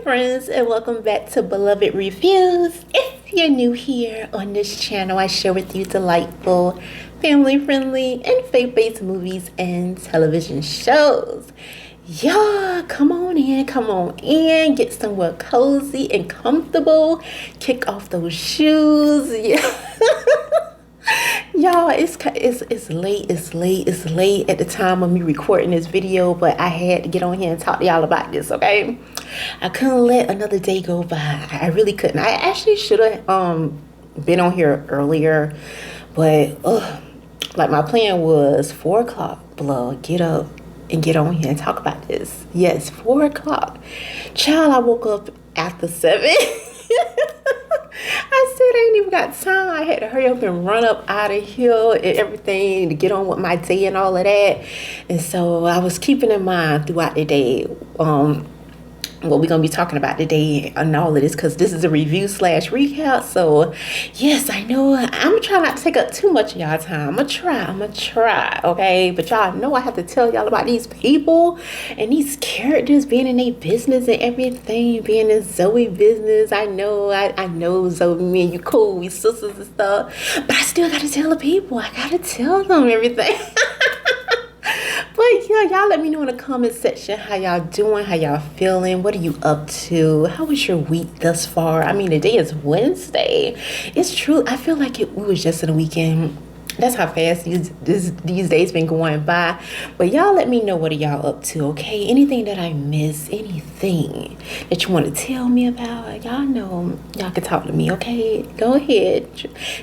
friends, and welcome back to Beloved Reviews. If you're new here on this channel, I share with you delightful, family-friendly, and faith-based movies and television shows. Y'all, come on in, get somewhere cozy and comfortable, kick off those shoes. Y'all, it's late at the time of me recording this video, but I had to get on here and talk to y'all about this, okay? I couldn't let another day go by. I really couldn't. I actually should have been on here earlier, but like my plan was 4 o'clock, get up and get on here and talk about this. Yes, 4 o'clock. Child, I woke up after 7. I said I ain't even got time. I had to hurry up and run up out of here and everything to get on with my day and all of that. And so I was keeping in mind throughout the day what we're going to be talking about today and all of this, because this is a review / recap. So yes, I know I'm going to try not to take up too much of y'all time. I'm going to try, okay? But y'all know I have to tell y'all about these people and these characters being in their business and everything, being in Zoe business. I know Zoe, me and you cool, we sisters and stuff, but I still got to tell the people. I got to tell them everything. But yeah, y'all let me know in the comment section how y'all doing, how y'all feeling, what are you up to, how was your week thus far? I mean, today is Wednesday. It's true, I feel like we was just in the weekend. That's how fast these days been going by. But y'all let me know what are y'all up to, okay? Anything that I miss, anything that you want to tell me about, y'all know y'all can talk to me, okay? Go ahead.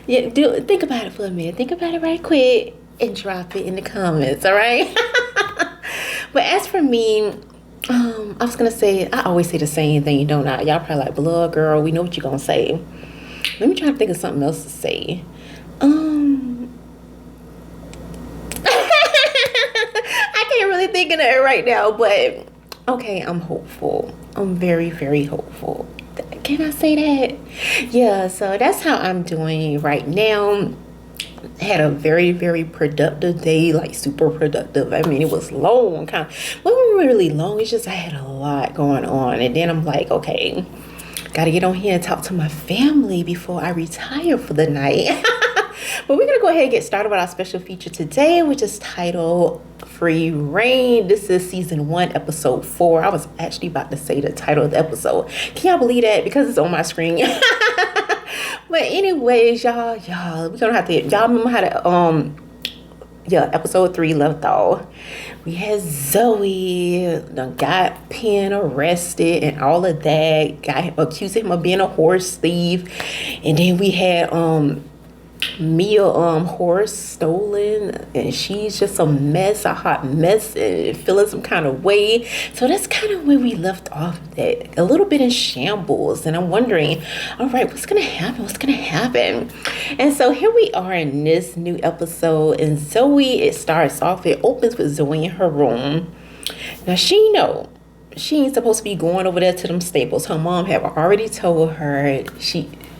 Yeah, think about it for a minute. Think about it right quick and drop it in the comments, all right? But as for me, I was gonna say, I always say the same thing, don't I? Y'all probably like, blood girl, we know what you're gonna say. Let me try to think of something else to say. I can't really think of it right now, but okay, I'm hopeful. I'm very, very hopeful. Can I say that? Yeah, so that's how I'm doing right now. Had a very, very productive day, like super productive. I mean, it was long, kind of, wasn't really long. It's just I had a lot going on, and then I'm like, okay, gotta get on here and talk to my family before I retire for the night. But we're gonna go ahead and get started with our special feature today, which is titled Free Reign. This is season 1, episode 4. I was actually about to say the title of the episode. Can y'all believe that? Because it's on my screen. But anyways, y'all, we're gonna have to, y'all remember how to, episode 3 left off. We had Zoe, got Penn arrested and all of that, got accused him of being a horse thief. And then we had, Mia horse stolen, and she's just a mess, a hot mess, and feeling some kind of way. So that's kind of where we left off, that a little bit in shambles. And I'm wondering, all right, what's gonna happen? And so here we are in this new episode, and Zoe, it opens with Zoe in her room. Now she ain't supposed to be going over there to them stables. Her mom have already told her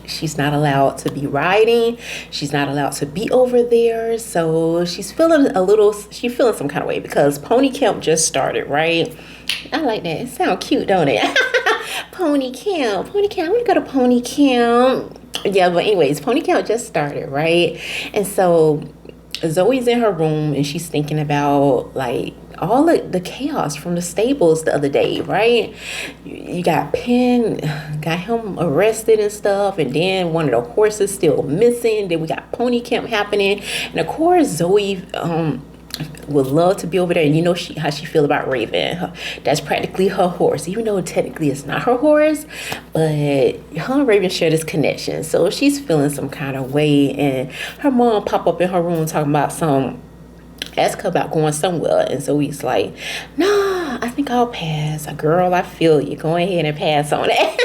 she's not allowed to be riding. She's not allowed to be over there. So she's feeling some kind of way because pony camp just started, right? I like that. It sounds cute, don't it? Pony camp. I want to go to pony camp. Yeah, but anyways, pony camp just started, right? And so Zoe's in her room and she's thinking about like all of the chaos from the stables the other day, right? You got Penn, got him arrested and stuff, and then one of the horses still missing. Then we got pony camp happening, and of course Zoe would love to be over there. And you know how she feel about Raven. That's practically her horse, even though technically it's not her horse, but her and Raven share this connection. So she's feeling some kind of way, and her mom pop up in her room talking about ask her about going somewhere. And so he's like, nah, I think I'll pass. Girl, I feel you. Go ahead and pass on it.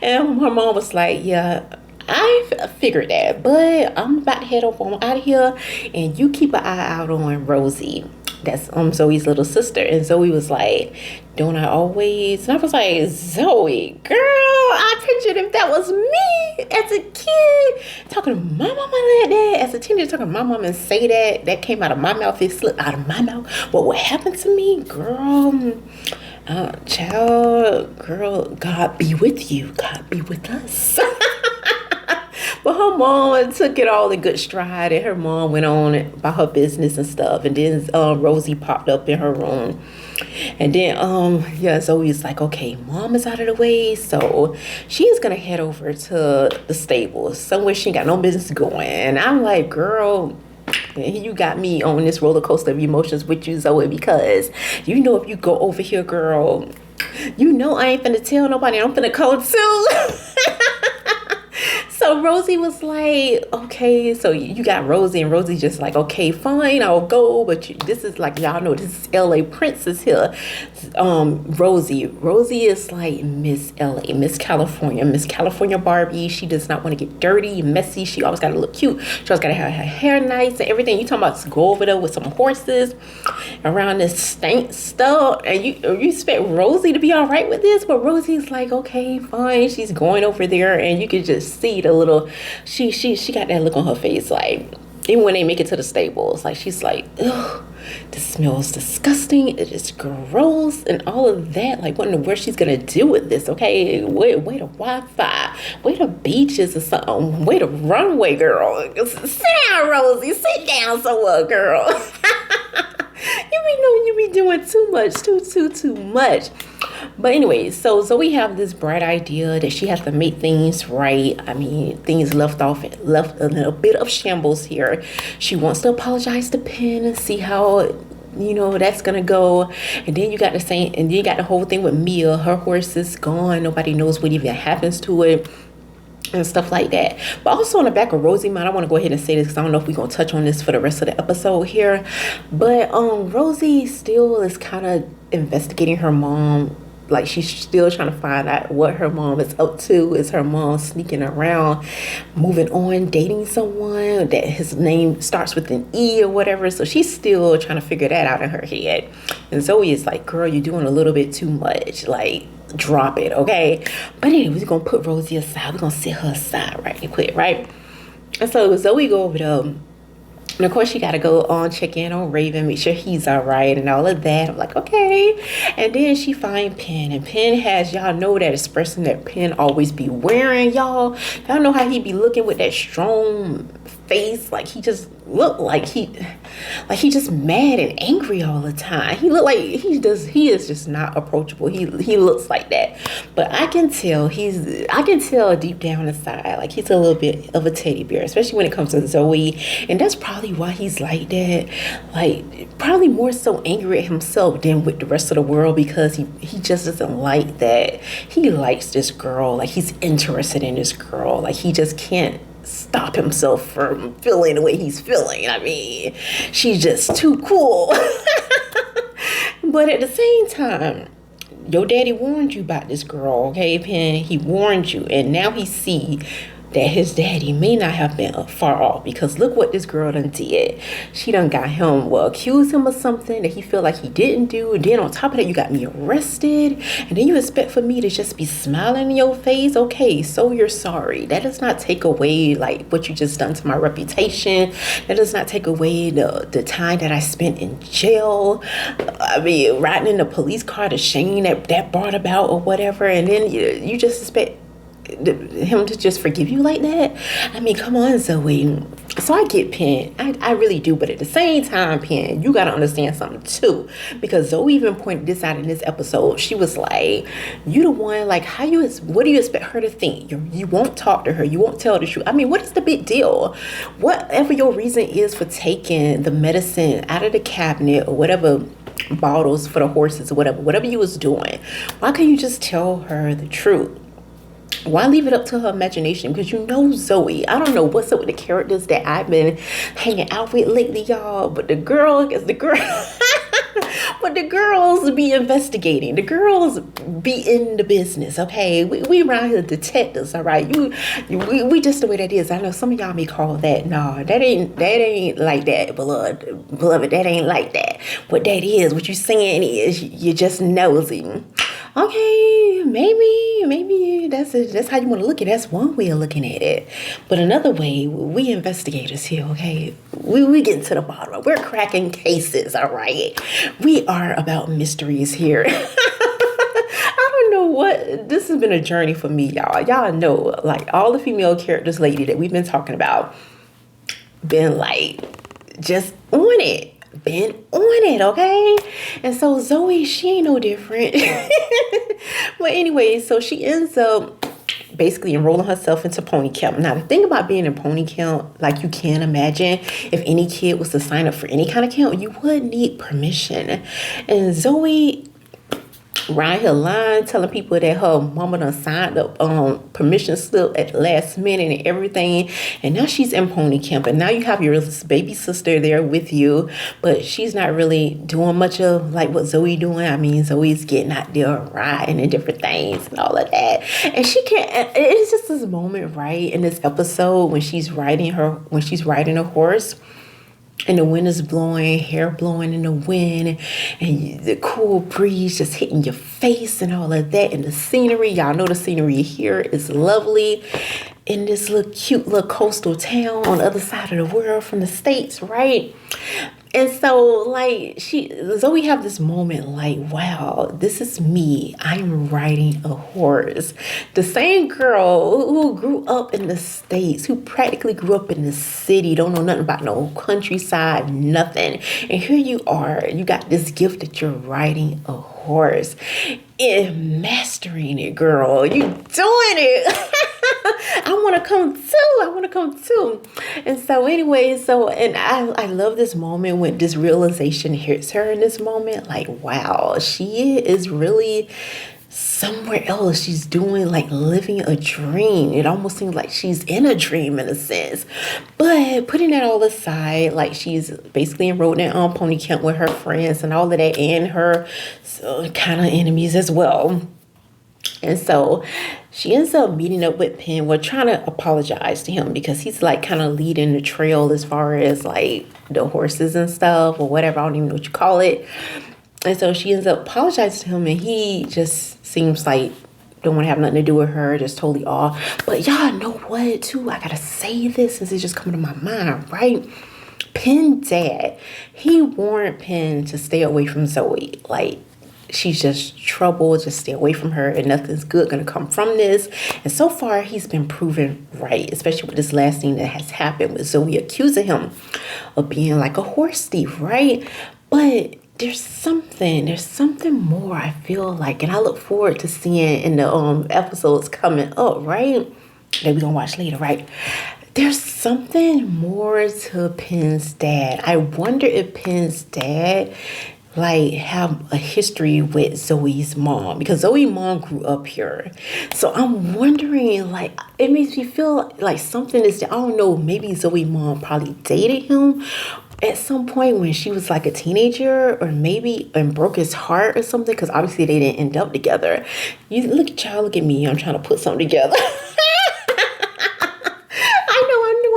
And her mom was like, yeah, I figured that, but I'm about to head on out of here, and you keep an eye out on Rosie. That's Zoe's little sister. And Zoe was like, don't I always? And I was like, Zoe, girl, I pictured if that was me as a kid talking to my mama like that, as a teenager talking to my mama and say that came out of my mouth, it slipped out of my mouth. What happened to me, girl? Child, girl, God be with you. God be with us. But her mom took it all in good stride, and her mom went on about her business and stuff. And then Rosie popped up in her room. And then, Zoe's like, okay, mom is out of the way, so she's gonna head over to the stables, somewhere she ain't got no business going. And I'm like, girl, you got me on this roller coaster of emotions with you, Zoe, because you know if you go over here, girl, you know I ain't finna tell nobody. I'm finna call too. So Rosie was like, okay, so you got Rosie, and Rosie just like, okay, fine, I'll go. But this is like, y'all know, this is LA Princess here. Rosie is like Miss LA, Miss California Barbie. She does not want to get dirty, messy. She always got to look cute. She always got to have her hair nice and everything. You talking about to go over there with some horses around this stank stuff, and you expect Rosie to be all right with this? But Rosie's like, okay, fine. She's going over there, and you can just see the little, she got that look on her face, like, even when they make it to the stables, like, she's like, ugh, this smells disgusting, it is gross, and all of that. Like, what in the world she's gonna do with this? Okay, wait to Wi-Fi, wait to beaches or something, wait to runway, girl. Sit down, Rosie, sit down somewhere, girl. You be doing too much, too much. But anyway, so Zoe have this bright idea that she has to make things right. I mean, things left a little bit of shambles here. She wants to apologize to Penn and see how, that's gonna go. And then you got the whole thing with Mia. Her horse is gone. Nobody knows what even happens to it and stuff like that. But also on the back of Rosie mind, I want to go ahead and say this because I don't know if we're going to touch on this for the rest of the episode here. But Rosie still is kind of investigating her mom. Like, she's still trying to find out what her mom is up to. Is her mom sneaking around, moving on, dating someone that his name starts with an E or whatever? So she's still trying to figure that out in her head. And Zoe is like, girl, you're doing a little bit too much. Like, drop it, okay? But anyway, we're going to put Rosie aside. We're going to sit her aside right quick, right? And so Zoe go over to, and of course, she got to go on, check in on Raven, make sure he's all right and all of that. I'm like, okay. And then she find Penn. And Penn has, y'all know that expression that Penn always be wearing, y'all. Y'all know how he be looking with that strong face. Like, he just look like he just mad and angry all the time. He look like he is just not approachable. He looks like that. But I can tell deep down inside, like, he's a little bit of a teddy bear, especially when it comes to Zoe. And that's probably why he's like that. Like, probably more so angry at himself than with the rest of the world, because he just doesn't like that. He likes this girl. Like, he's interested in this girl. Like, he just can't stop himself from feeling the way he's feeling. I mean, she's just too cool. But at the same time, your daddy warned you about this girl, okay, Penn? He warned you, and now he see that his daddy may not have been far off, because look what this girl done did. She done got him, accused him of something that he feel like he didn't do. And then on top of that, you got me arrested. And then you expect for me to just be smiling in your face? Okay, so you're sorry. That does not take away, like, what you just done to my reputation. That does not take away the time that I spent in jail. I mean, riding in the police car, the shame that brought about or whatever. And then you just expect him to just forgive you like that? I mean, come on, Zoe. So I get Penn. I really do. But at the same time, Penn, you got to understand something too. Because Zoe even pointed this out in this episode. She was like, you the one, like, what do you expect her to think? You won't talk to her. You won't tell the truth. I mean, what is the big deal? Whatever your reason is for taking the medicine out of the cabinet or whatever, bottles for the horses or whatever you was doing, why can't you just tell her the truth? Why leave it up to her imagination? Because you know Zoe. I don't know what's up with the characters that I've been hanging out with lately, y'all. But the girl. But the girls be investigating. The girls be in the business, okay? We around here detectives, all right? We just the way that is. I know some of y'all may call that. No, that ain't like that, beloved. That ain't like that. What that is, what you saying is, you're just nosy. Okay, maybe that's how you want to look at it. That's one way of looking at it. But another way, we investigators here, okay? We get to the bottom. We're cracking cases, all right? We are about mysteries here. what? This has been a journey for me, y'all. Y'all know, like, all the female characters lately that we've been talking about, been like, just on it. Been on it, okay? And so Zoe, she ain't no different. But anyway, so she ends up basically enrolling herself into pony camp. Now, the thing about being in pony camp, like, you can imagine if any kid was to sign up for any kind of camp, you would need permission. And Zoe riding her line telling people that her mama done signed up permission slip at the last minute and everything, and now she's in pony camp, and now you have your baby sister there with you, but she's not really doing much of like what Zoe doing. I mean, Zoe's getting out there riding and different things and all of that, and she can't. It's just this moment right in this episode when she's riding a horse, and the wind is blowing, hair blowing in the wind, and the cool breeze just hitting your face and all of that. And the scenery, y'all know the scenery here is lovely in this little cute little coastal town on the other side of the world from the States, right? And so, like, Zoe have this moment like, wow, this is me. I am riding a horse. The same girl who grew up in the States, who practically grew up in the city, don't know nothing about no countryside, nothing. And here you are, you got this gift that you're riding a horse. And mastering it, girl. You doing it. I want to come too. And so anyway, and I love this moment when this realization hits her in this moment. Like, wow, she is really somewhere else. She's doing, like, living a dream. It almost seems like she's in a dream in a sense. But putting that all aside, like, she's basically enrolled in pony camp with her friends and all of that, and her kind of enemies as well. And so she ends up meeting up with Penn. We're trying to apologize to him because he's like kind of leading the trail as far as like the horses and stuff or whatever. I don't even know what you call it. And so she ends up apologizing to him, and he just seems like don't want to have nothing to do with her, just totally off. But y'all know what, too? I gotta say this since it's just coming to my mind, right? Penn's dad, he warned Penn to stay away from Zoe. Like, she's just trouble, just stay away from her, and nothing's good gonna come from this. And so far, he's been proven right, especially with this last thing that has happened with Zoe accusing him of being like a horse thief, right? But there's something more, I feel like, and I look forward to seeing in the episodes coming up, right? That we're gonna watch later, right? There's something more to Penn's dad. I wonder if Penn's dad like have a history with Zoe's mom, because Zoe's mom grew up here. So I'm wondering, like, it makes me feel like something is, I don't know, maybe Zoe's mom probably dated him at some point when she was like a teenager, or maybe and broke his heart or something, because obviously they didn't end up together. You look at y'all, look at me, I'm trying to put something together.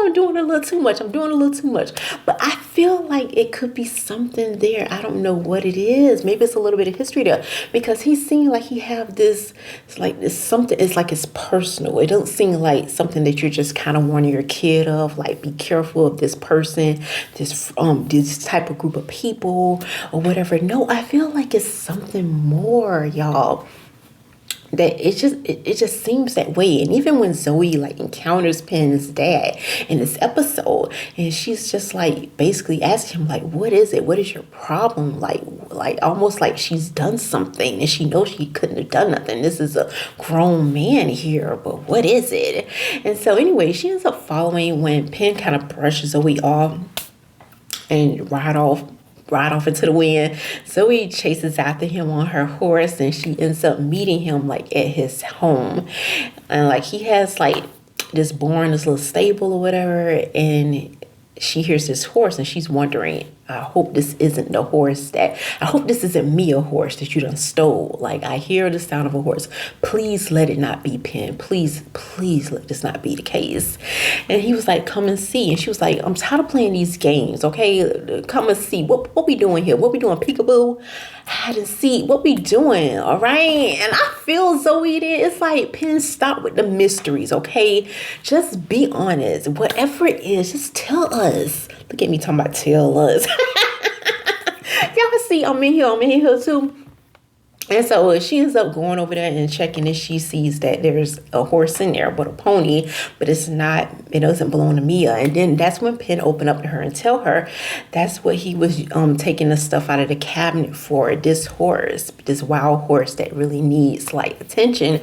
I'm doing a little too much, but I feel like it could be something there. I don't know what it is. Maybe it's a little bit of history there, because he seemed like he have this, it's like this something, it's like it's personal. It doesn't seem like something that you're just kind of warning your kid of, like, be careful of this person, this type of group of people or whatever. No, I feel like it's something more, y'all. That it just seems that way. And even when Zoe like encounters Penn's dad in this episode, and she's just like basically asking him like, what is it? What is your problem? Like almost like she's done something and she knows she couldn't have done nothing. This is a grown man here, but what is it? And so anyway, she ends up following when Penn kind of brushes Zoe off and ride off into the wind. Zoe chases after him on her horse, and she ends up meeting him like at his home. And like he has like this little stable or whatever, and she hears this horse and she's wondering, I hope this isn't me a horse that you done stole. Like, I hear the sound of a horse. Please let it not be Penn. Please let this not be the case. And he was like, come and see. And she was like, I'm tired of playing these games, okay? Come and see. What we doing here? What we doing? Peekaboo? Hide and seek. What we doing? All right? And I feel Zoe there. It's like, Penn, stop with the mysteries, okay? Just be honest. Whatever it is, just tell us. Look at me talking about tell us. Y'all see, I'm in here too. And so she ends up going over there and checking, and she sees that there's a horse in there, but a pony, but it doesn't belong to Mia. And then that's when Penn opened up to her and tell her that's what he was taking the stuff out of the cabinet for, this horse, this wild horse that really needs like attention.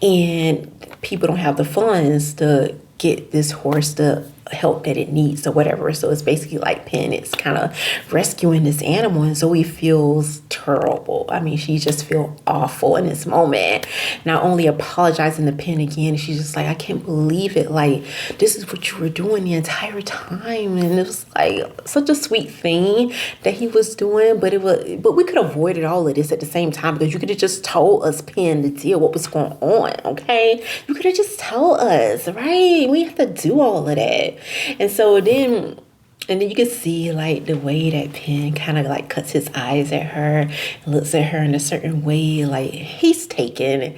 And people don't have the funds to get this horse the help that it needs or whatever. So it's basically like Penn is kind of rescuing this animal, and Zoe feels terrible. I mean, she just feels awful in this moment. Not only apologizing to Penn again, she's just like, I can't believe it. Like, this is what you were doing the entire time. And it was like such a sweet thing that he was doing, but we could have avoided all of this at the same time, because you could have just told us, Penn, to deal what was going on, okay? You could have just told us, right? We have to do all of that. And so then you can see like the way that Penn kind of like cuts his eyes at her, looks at her in a certain way, like he's taken,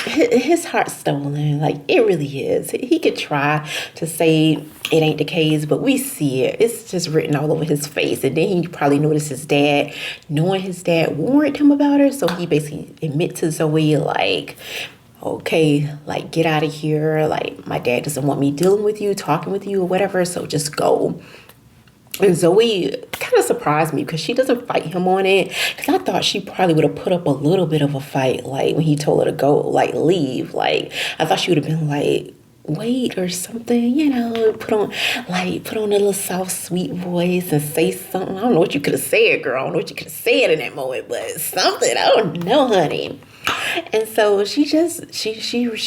his heart's stolen. Like, it really is. He could try to say it ain't the case, but we see it. It's just written all over his face. And then he probably noticed his dad, knowing his dad warned him about her. So he basically admits to Zoe, like, okay, like, get out of here. Like, my dad doesn't want me dealing with you, talking with you, or whatever. So just go. And Zoe kind of surprised me because she doesn't fight him on it. Because I thought she probably would have put up a little bit of a fight, like when he told her to go, like, leave. Like, I thought she would have been like, wait, or something, you know, put on a little soft, sweet voice and say something. I don't know what you could have said, girl. I don't know what you could have said in that moment, but something. I don't know, honey. And so she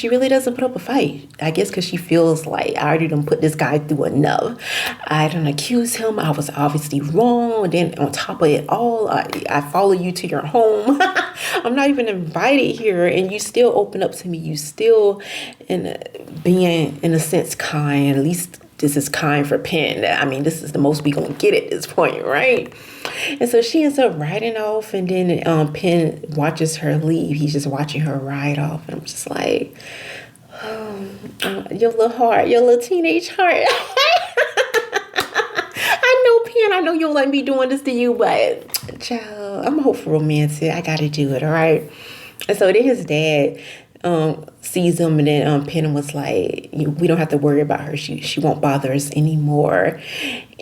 really doesn't put up a fight. I guess because she feels like, I already done put this guy through enough. I done accused him. I was obviously wrong. And then on top of it all, I follow you to your home. I'm not even invited here, and you still open up to me. You still being, in a sense, kind. At least this is kind for Penn. I mean, this is the most we gonna get at this point, right? And so she ends up riding off, and then Penn watches her leave. He's just watching her ride off, and I'm just like, oh, your little heart, your little teenage heart. I know, Penn, I know you don't like me doing this to you, but child, I'm a hopeful romantic. I gotta do it, all right? And so then his dad sees him, and then Penn was like, we don't have to worry about her. She won't bother us anymore.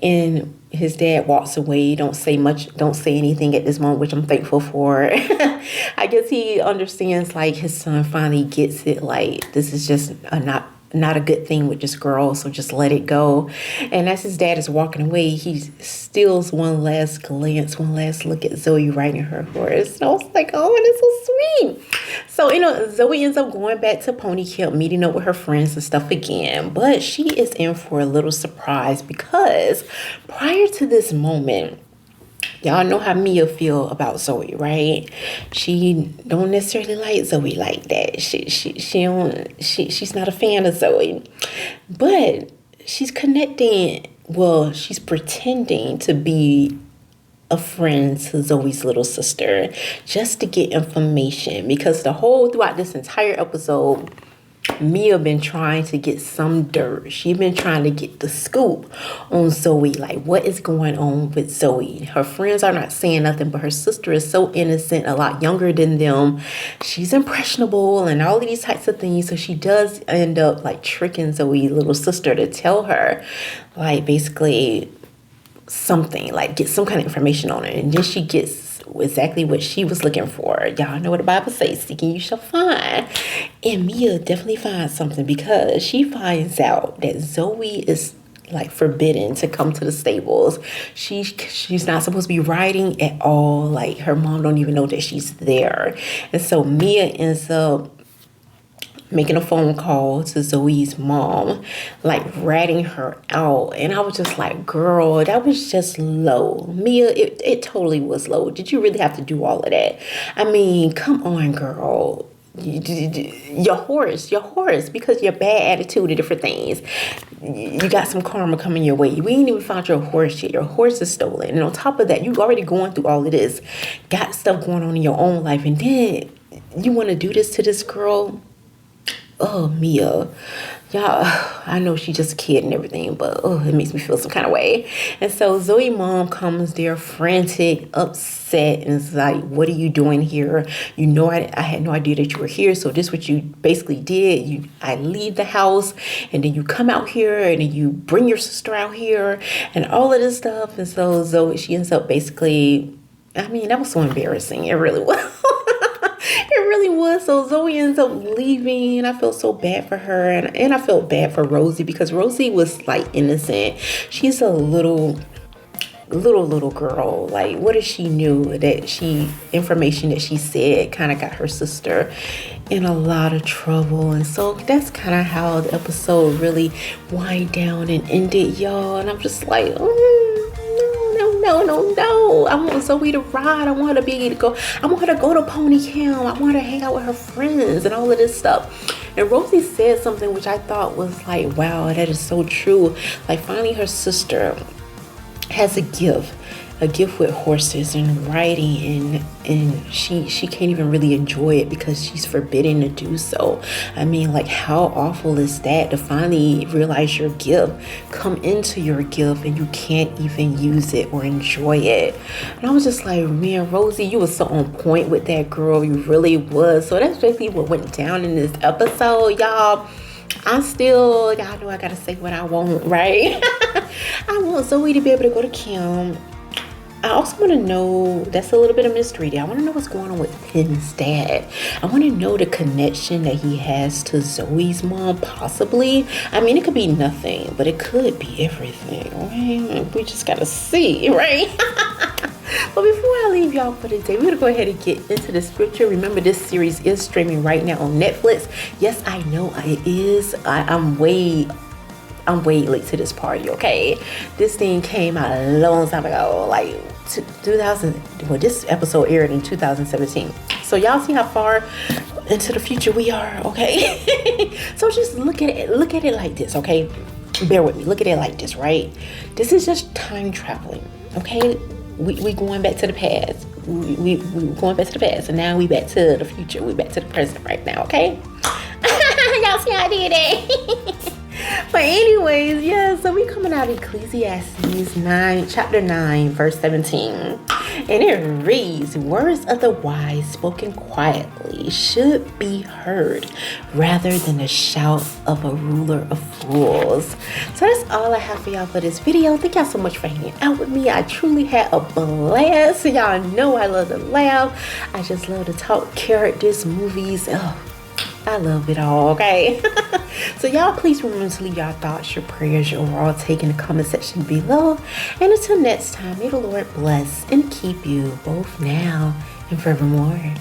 And his dad walks away, don't say anything at this moment, which I'm thankful for. I guess he understands, like, his son finally gets it, like, this is just not a good thing with this girl, so just let it go. And as his dad is walking away, he steals one last glance, one last look at Zoe riding her horse. And I was like, oh, that's so sweet. So, Zoe ends up going back to Pony Camp, meeting up with her friends and stuff again. But she is in for a little surprise, because prior to this moment, y'all know how Mia feel about Zoe, right? She don't necessarily like Zoe like that. She's not a fan of Zoe. But she's connecting, well, she's pretending to be a friend to Zoe's little sister just to get information, because throughout this entire episode, Mia been trying to get some dirt. She been trying to get the scoop on Zoe, like what is going on with Zoe. Her friends are not saying nothing, but her sister is so innocent, a lot younger than them. She's impressionable and all of these types of things. So she does end up like tricking Zoe's little sister to tell her, like, basically something, like get some kind of information on her. And then she gets exactly what she was looking for. Y'all know what the Bible says, seeking you shall find. And Mia definitely finds something, because she finds out that Zoe is like forbidden to come to the stables. She's not supposed to be riding at all. Like, her mom don't even know that she's there. And so Mia ends up making a phone call to Zoe's mom, like ratting her out. And I was just like, girl, that was just low. Mia, it totally was low. Did you really have to do all of that? I mean, come on, girl. Your horse, because your bad attitude and different things, you got some karma coming your way. We ain't even found your horse yet. Your horse is stolen. And on top of that, you already going through all of this, got stuff going on in your own life, and then you want to do this to this girl? Oh, Mia, y'all, I know she's just a kid and everything, but it makes me feel some kind of way. And so Zoe mom comes there frantic, upset, and is like, what are you doing here? You know, I had no idea that you were here. So this is what you basically did. I leave the house, and then you come out here, and then you bring your sister out here, and all of this stuff. And so Zoe, she ends up basically, I mean, that was so embarrassing. It really was. It really was. So Zoe ends up leaving, and I felt so bad for her, and I felt bad for Rosie, because Rosie was like innocent. She's a little girl. Like, what if she knew that information that she said kind of got her sister in a lot of trouble? And so that's kind of how the episode really wind down and ended, y'all. And I'm just like, no. I want Zoe to ride. I want her to be able to go. I want her to go to pony camp. I want her to hang out with her friends and all of this stuff. And Rosie said something which I thought was like, wow, that is so true. Like, finally her sister has a gift with horses and riding, and she can't even really enjoy it because she's forbidden to do so. I mean, like, how awful is that, to finally realize your gift, come into your gift, and you can't even use it or enjoy it? And I was just like, man, Rosie, you were so on point with that, girl. You really was. So that's basically what went down in this episode, y'all. Y'all know I gotta say what I want, right? I want Zoe to be able to go to Kim. I also want to know, that's a little bit of mystery there. I want to know what's going on with Pen's dad. I want to know the connection that he has to Zoe's mom, possibly. I mean, it could be nothing, but it could be everything, right? We just got to see, right? But before I leave y'all for today, we're going to go ahead and get into the scripture. Remember, this series is streaming right now on Netflix. Yes, I know it is. I'm way late to this party, okay? This thing came out a long time ago, like 2000. Well, this episode aired in 2017. So y'all see how far into the future we are, okay? So just look at it like this, okay? Bear with me. Look at it like this, right? This is just time traveling, okay? We going back to the past. We going back to the past, and now we back to the future. We back to the present right now, okay? Y'all see how I did it? But anyways, yeah, so we coming out of Ecclesiastes chapter 9, verse 17. And it reads, words of the wise spoken quietly should be heard rather than the shout of a ruler of fools. So that's all I have for y'all for this video. Thank y'all so much for hanging out with me. I truly had a blast. Y'all know I love to laugh. I just love to talk characters, movies. I love it all, okay? So y'all, please remember to leave y'all thoughts, your prayers, your overall take in the comment section below. And until next time, may the Lord bless and keep you both now and forevermore.